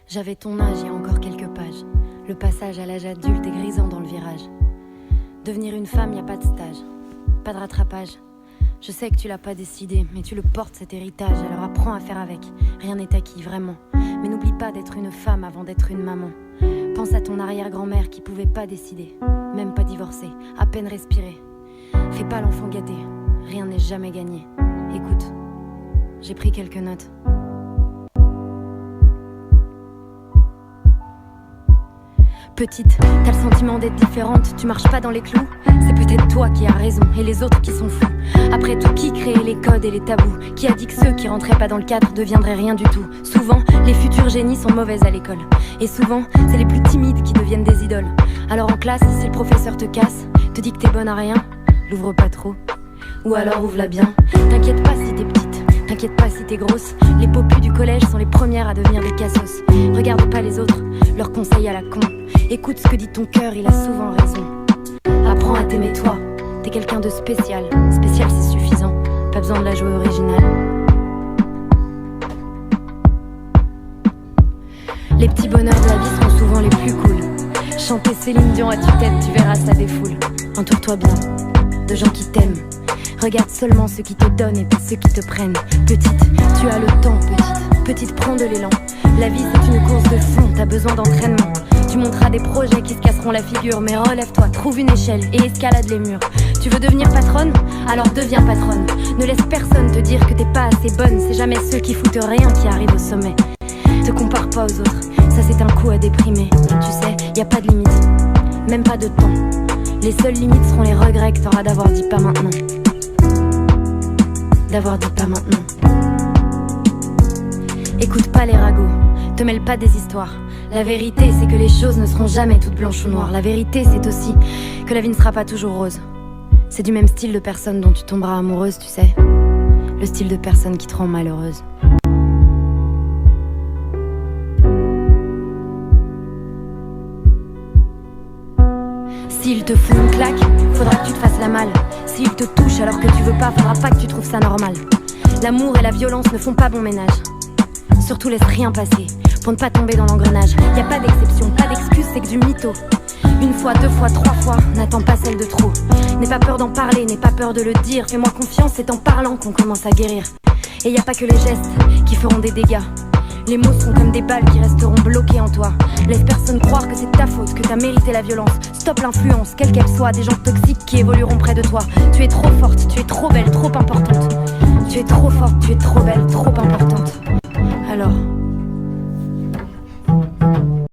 J'avais ton âge il y a encore quelques pages. Le passage à l'âge adulte est grisant dans le virage. Devenir une femme, y a pas de stage, pas de rattrapage. Je sais que tu l'as pas décidé, mais tu le portes cet héritage. Alors apprends à faire avec, rien n'est acquis vraiment. Mais n'oublie pas d'être une femme avant d'être une maman. Pense à ton arrière-grand-mère qui pouvait pas décider, même pas divorcer, à peine respirer. Fais pas l'enfant gâté, rien n'est jamais gagné. Écoute, j'ai pris quelques notes. Petite, t'as le sentiment d'être différente, tu marches pas dans les clous. C'est peut-être toi qui as raison et les autres qui sont fous. Après tout, qui créait les codes et les tabous? Qui a dit que ceux qui rentraient pas dans le cadre deviendraient rien du tout? Souvent, les futurs génies sont mauvaises à l'école. Et souvent, c'est les plus timides qui deviennent des idoles. Alors en classe, si le professeur te casse, te dit que t'es bonne à rien, l'ouvre pas trop. Ou alors ouvre-la bien. T'inquiète pas si t'es petite, t'inquiète pas si t'es grosse. Les popus du collège sont les premières à devenir des cassos. Regarde pas les autres, leurs conseils à la con. Écoute ce que dit ton cœur, il a souvent raison. Apprends à t'aimer toi, t'es quelqu'un de spécial. Spécial c'est suffisant, pas besoin de la jouer originale. Les petits bonheurs de la vie seront souvent les plus cool. Chanter Céline Dion à tue-tête, tu verras ça défoule. Entoure-toi bien de gens qui t'aiment. Regarde seulement ceux qui te donnent et pas ceux qui te prennent. Petite, tu as le temps, petite. Petite, prends de l'élan. La vie c'est une course de fond, t'as besoin d'entraînement. Tu monteras des projets qui se casseront la figure. Mais relève-toi, trouve une échelle et escalade les murs. Tu veux devenir patronne? Alors deviens patronne. Ne laisse personne te dire que t'es pas assez bonne. C'est jamais ceux qui foutent rien qui arrivent au sommet. Te compare pas aux autres, ça c'est un coup à déprimer. Tu sais, y a pas de limite, même pas de temps. Les seules limites seront les regrets que t'auras d'avoir dit pas maintenant. D'avoir dit pas maintenant. Écoute pas les ragots, te mêle pas des histoires. La vérité c'est que les choses ne seront jamais toutes blanches ou noires. La vérité c'est aussi que la vie ne sera pas toujours rose. C'est du même style de personne dont tu tomberas amoureuse, tu sais. Le style de personne qui te rend malheureuse. S'il te fout une claque, faudra que tu te fasses la malle. S'il te touche alors que tu veux pas, faudra pas que tu trouves ça normal. L'amour et la violence ne font pas bon ménage. Surtout laisse rien passer, pour ne pas tomber dans l'engrenage. Y a pas d'exception, pas d'excuse, c'est que du mytho. Une fois, deux fois, trois fois, n'attends pas celle de trop. N'aie pas peur d'en parler, n'aie pas peur de le dire. Fais-moi confiance, c'est en parlant qu'on commence à guérir. Et y a pas que les gestes qui feront des dégâts. Les mots seront comme des balles qui resteront bloquées en toi. Laisse personne croire que c'est ta faute, que t'as mérité la violence. Stop l'influence, quelle qu'elle soit, des gens toxiques qui évolueront près de toi. Tu es trop forte, tu es trop belle, trop importante. Tu es trop forte, tu es trop belle, trop importante. Alors